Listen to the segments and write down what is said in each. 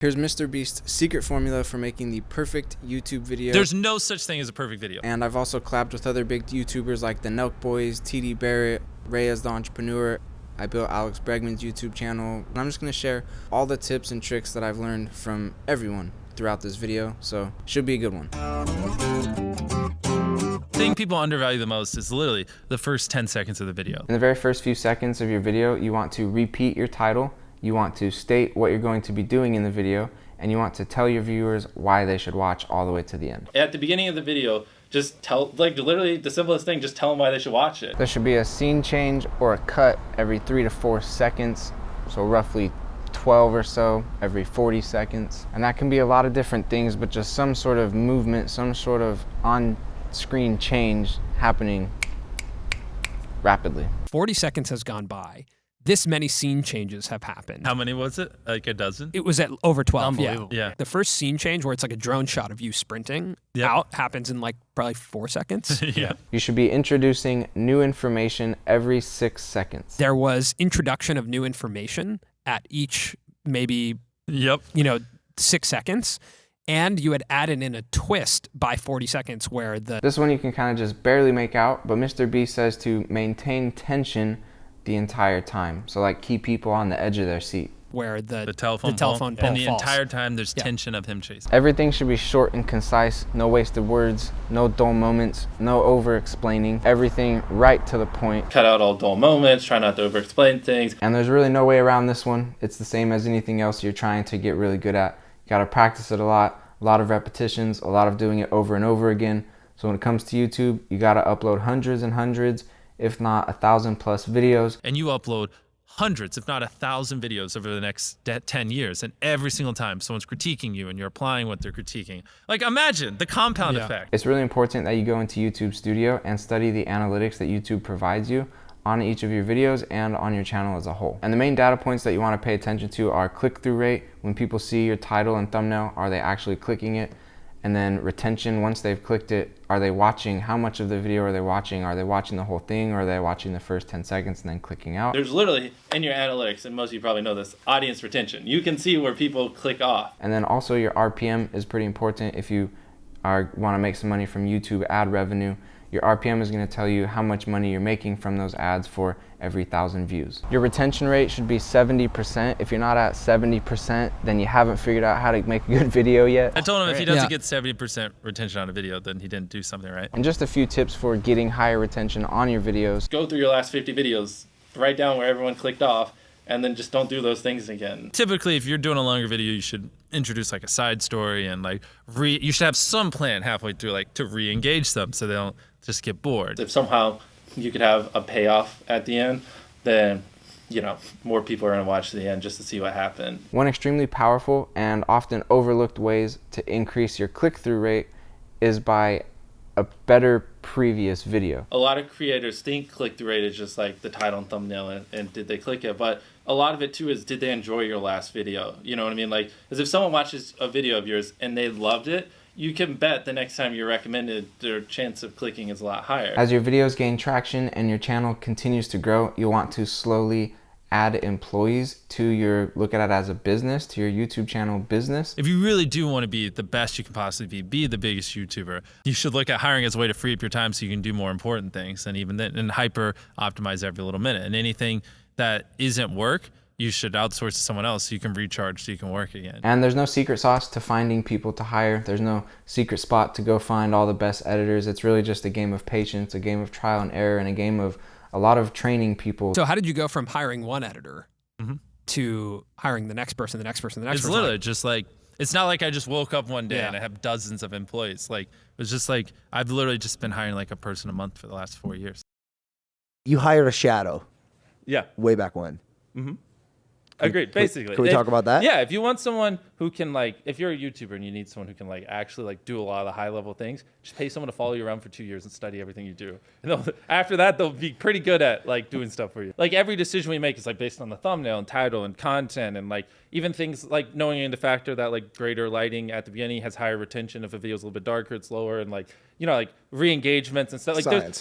Here's Mr. Beast's secret formula for making the perfect YouTube video. There's no such thing as a perfect video. And I've also collabed with other big YouTubers like the Nelk Boys, TD Barrett, Reyes the Entrepreneur. I built Alex Bregman's YouTube channel. And I'm just going to share all the tips and tricks that I've learned from everyone throughout this video. So should be a good one. The thing people undervalue the most is literally the first 10 seconds of the video. In the very first few seconds of your video, you want to repeat your title. You want to state what you're going to be doing in the video, and you want to tell your viewers why they should watch all the way to the end. At the beginning of the video, just tell, like literally the simplest thing, just tell them why they should watch it. There should be a scene change or a cut every 3 to 4 seconds, so roughly 12 or so every 40 seconds. And that can be a lot of different things, but just some sort of movement, some sort of on-screen change happening rapidly. 40 seconds has gone by. This many scene changes have happened. How many was it? Like a dozen? It was at over 12. Unbelievable. Yeah. The first scene change where it's like a drone shot of you sprinting out happens in like probably 4 seconds. Yeah. You should be introducing new information every 6 seconds. There was introduction of new information at each maybe, 6 seconds. And you had added in a twist by 40 seconds where This one you can kind of just barely make out, but Mr. B says to maintain tension the entire time. So like keep people on the edge of their seat. Where the telephone pole and the entire time there's tension of him chasing. Everything should be short and concise, no wasted words, no dull moments, no over explaining, everything right to the point. Cut out all dull moments, try not to over explain things. And there's really no way around this one. It's the same as anything else you're trying to get really good at. You gotta practice it a lot of repetitions, a lot of doing it over and over again. So when it comes to YouTube, you gotta upload hundreds and hundreds, if not 1,000+ videos. And you upload hundreds, if not 1,000 videos over the next 10 years. And every single time someone's critiquing you and you're applying what they're critiquing. Like imagine the compound effect. It's really important that you go into YouTube Studio and study the analytics that YouTube provides you on each of your videos and on your channel as a whole. And the main data points that you want to pay attention to are click-through rate. When people see your title and thumbnail, are they actually clicking it? And then retention, once they've clicked it, are they watching? How much of the video are they watching? Are they watching the whole thing, or are they watching the first 10 seconds and then clicking out? There's literally, in your analytics, and most of you probably know this, audience retention. You can see where people click off. And then also your RPM is pretty important if you want to make some money from YouTube ad revenue. Your RPM is going to tell you how much money you're making from those ads for every 1,000 views. Your retention rate should be 70%. If you're not at 70%, then you haven't figured out how to make a good video yet. I told him if he doesn't get 70% retention on a video, then he didn't do something right. And just a few tips for getting higher retention on your videos. Go through your last 50 videos, write down where everyone clicked off, and then just don't do those things again. Typically, if you're doing a longer video, you should introduce like a side story and like you should have some plan halfway through, like to re-engage them so they don't just get bored. If somehow you could have a payoff at the end, then more people are going to watch to the end just to see what happened. One extremely powerful and often overlooked ways to increase your click-through rate is by a better previous video. A lot of creators think click-through rate is just like the title and thumbnail and did they click it, but a lot of it too is did they enjoy your last video? You know what I mean? Like, as if someone watches a video of yours and they loved it, you can bet the next time you're recommended, their chance of clicking is a lot higher. As your videos gain traction and your channel continues to grow, you'll want to slowly add employees to your, look at it as a business, to your YouTube channel business. If you really do want to be the best you can possibly be the biggest YouTuber, you should look at hiring as a way to free up your time so you can do more important things and even then and hyper optimize every little minute. And anything that isn't work, you should outsource to someone else so you can recharge so you can work again. And there's no secret sauce to finding people to hire. There's no secret spot to go find all the best editors. It's really just a game of patience, a game of trial and error, and a game of a lot of training people. So how did you go from hiring one editor to hiring the next person, the next person, the next person? It's literally just like, it's not like I just woke up one day and I have dozens of employees. Like, it's just like, I've literally just been hiring like a person a month for the last 4 years. You hired a shadow. Yeah. Way back when. Agreed, basically. Can we talk about that? Yeah, if you want someone who can if you're a YouTuber and you need someone who can actually do a lot of the high level things, just pay someone to follow you around for 2 years and study everything you do. And after that, they'll be pretty good at doing stuff for you. Every decision we make is based on the thumbnail and title and content and even things like knowing the factor that greater lighting at the beginning has higher retention. If a video's a little bit darker, it's lower, and re-engagements and stuff.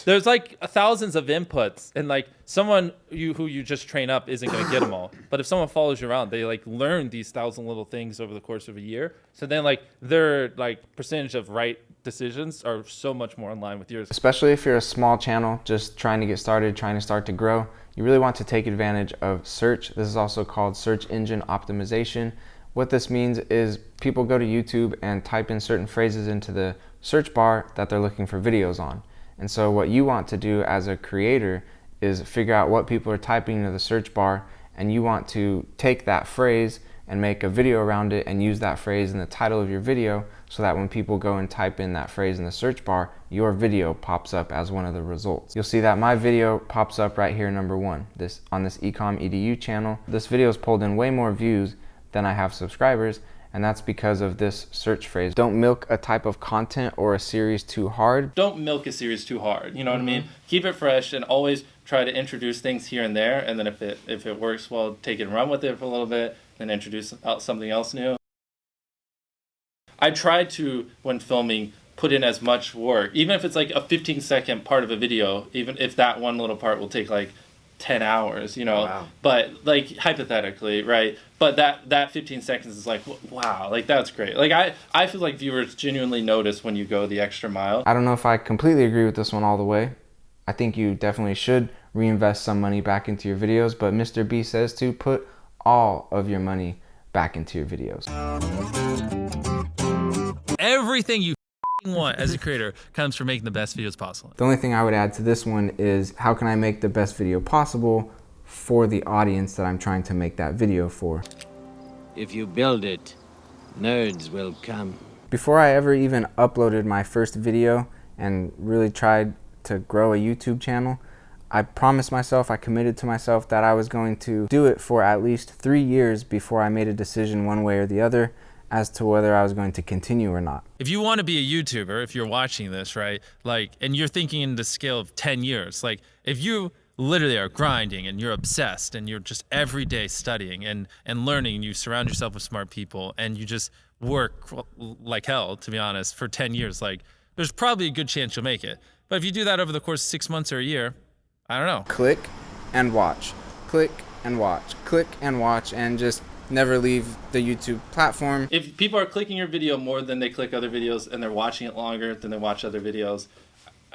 There's thousands of inputs, and someone who you just train up isn't going to get them all. But if someone follows you around, they learn these 1,000 little things over over the course of a year. So then like their like percentage of right decisions are so much more in line with yours. Especially if you're a small channel, just trying to get started, trying to start to grow, you really want to take advantage of search. This is also called search engine optimization. What this means is people go to YouTube and type in certain phrases into the search bar that they're looking for videos on. And so what you want to do as a creator is figure out what people are typing into the search bar, and you want to take that phrase and make a video around it and use that phrase in the title of your video, so that when people go and type in that phrase in the search bar, your video pops up as one of the results. You'll see that my video pops up right here, number 1, on this Ecom EDU channel. This video has pulled in way more views than I have subscribers, and that's because of this search phrase. Don't milk a type of content or a series too hard. Don't milk a series too hard, you know what I mean? Keep it fresh and always try to introduce things here and there, and then if it works well, take it and run with it for a little bit, then introduce something else new. I try to, when filming, put in as much work, even if it's like a 15-second part of a video, even if that one little part will take like 10 hours, you know. Wow. But like hypothetically, right? But that 15 seconds is like, wow, like that's great. Like I feel like viewers genuinely notice when you go the extra mile. I don't know if I completely agree with this one all the way. I think you definitely should reinvest some money back into your videos, but Mr. B says to put all of your money back into your videos. Everything you want as a creator comes from making the best videos possible. The only thing I would add to this one is, how can I make the best video possible for the audience that I'm trying to make that video for? If you build it, nerds will come. Before I ever even uploaded my first video and really tried to grow a YouTube channel, I promised myself, I committed to myself that I was going to do it for at least 3 years before I made a decision one way or the other as to whether I was going to continue or not. If you want to be a YouTuber, if you're watching this, right, like, and you're thinking in the scale of 10 years, like if you literally are grinding and you're obsessed and you're just every day studying and learning, and you surround yourself with smart people and you just work like hell, to be honest, for 10 years, like there's probably a good chance you'll make it. But if you do that over the course of 6 months or a year, I don't know. Click and watch, click and watch, click and watch, and just never leave the YouTube platform. If people are clicking your video more than they click other videos and they're watching it longer than they watch other videos,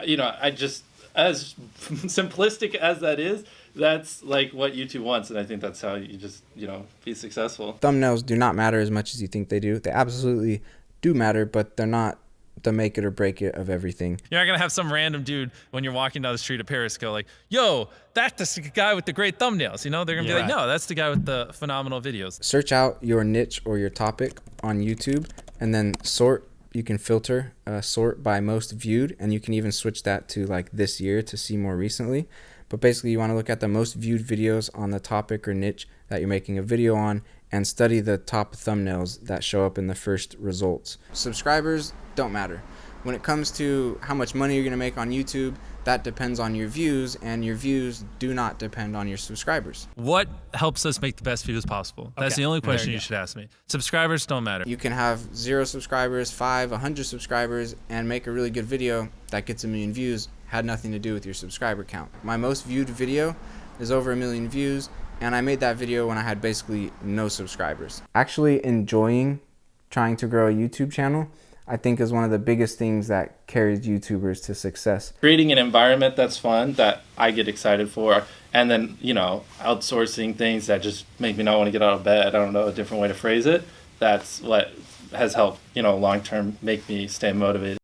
you know, I just, as simplistic as that is, that's like what YouTube wants, and I think that's how you just, you know, be successful. Thumbnails do not matter as much as you think they do. They absolutely do matter, but they're not the make it or break it of everything. You're not gonna have some random dude when you're walking down the street of Paris go like, yo, that's the guy with the great thumbnails, you know? They're gonna be like, no, that's the guy with the phenomenal videos. Search out your niche or your topic on YouTube and then sort. You can filter, sort by most viewed, and you can even switch that to like this year to see more recently. But basically you wanna look at the most viewed videos on the topic or niche that you're making a video on and study the top thumbnails that show up in the first results. Subscribers don't matter. When it comes to how much money you're gonna make on YouTube, that depends on your views, and your views do not depend on your subscribers. What helps us make the best videos possible? That's the only question you should ask me. Subscribers don't matter. You can have 0 subscribers, 5, 100 subscribers, and make a really good video that gets 1 million views, had nothing to do with your subscriber count. My most viewed video is over 1 million views, and I made that video when I had basically no subscribers. Actually enjoying trying to grow a YouTube channel, I think, is one of the biggest things that carries YouTubers to success. Creating an environment that's fun, that I get excited for, and then, you know, outsourcing things that just make me not want to get out of bed. I don't know a different way to phrase it. That's what has helped, you know, long-term make me stay motivated.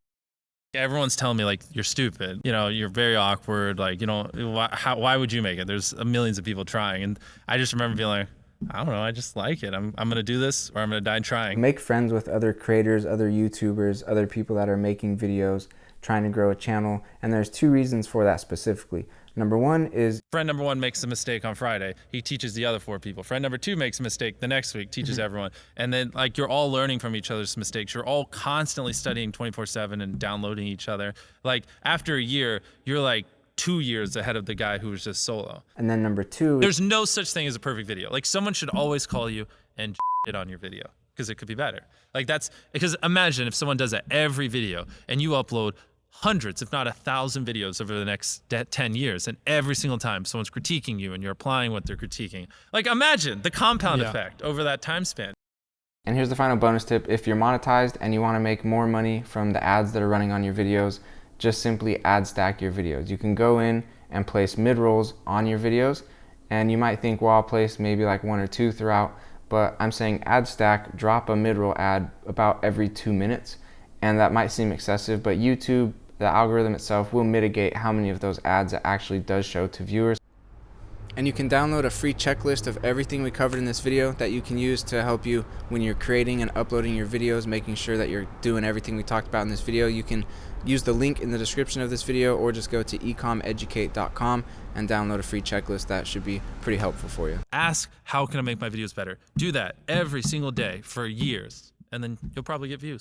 Everyone's telling me like, you're stupid, you know, you're very awkward, like, you know, why would you make it? There's millions of people trying. And I just remember being like, I don't know, I just like it. I'm gonna do this, or I'm gonna die trying. Make friends with other creators, other YouTubers, other people that are making videos, trying to grow a channel, and there's 2 reasons for that specifically. Number 1 is friend number 1 makes a mistake on Friday. He teaches the other 4 people. Friend number 2 makes a mistake the next week, teaches everyone. And then like you're all learning from each other's mistakes. You're all constantly studying 24/7 and downloading each other. Like after a year, you're like 2 years ahead of the guy who was just solo. And then number 2, there's no such thing as a perfect video. Like someone should always call you and shit on your video because it could be better. Like that's because imagine if someone does that every video and you upload hundreds, if not 1,000 videos over the next 10 years, and every single time someone's critiquing you and you're applying what they're critiquing. Like imagine the compound effect over that time span. And here's the final bonus tip. If you're monetized and you want to make more money from the ads that are running on your videos, just simply ad stack your videos. You can go in and place mid-rolls on your videos, and you might think, well, I'll place maybe like 1 or 2 throughout, but I'm saying ad stack, drop a mid-roll ad about every 2 minutes. And that might seem excessive, but YouTube, the algorithm itself, will mitigate how many of those ads it actually does show to viewers. And you can download a free checklist of everything we covered in this video that you can use to help you when you're creating and uploading your videos, making sure that you're doing everything we talked about in this video. You can use the link in the description of this video, or just go to ecomeducate.com and download a free checklist. That should be pretty helpful for you. Ask, how can I make my videos better? Do that every single day for years, and then you'll probably get views.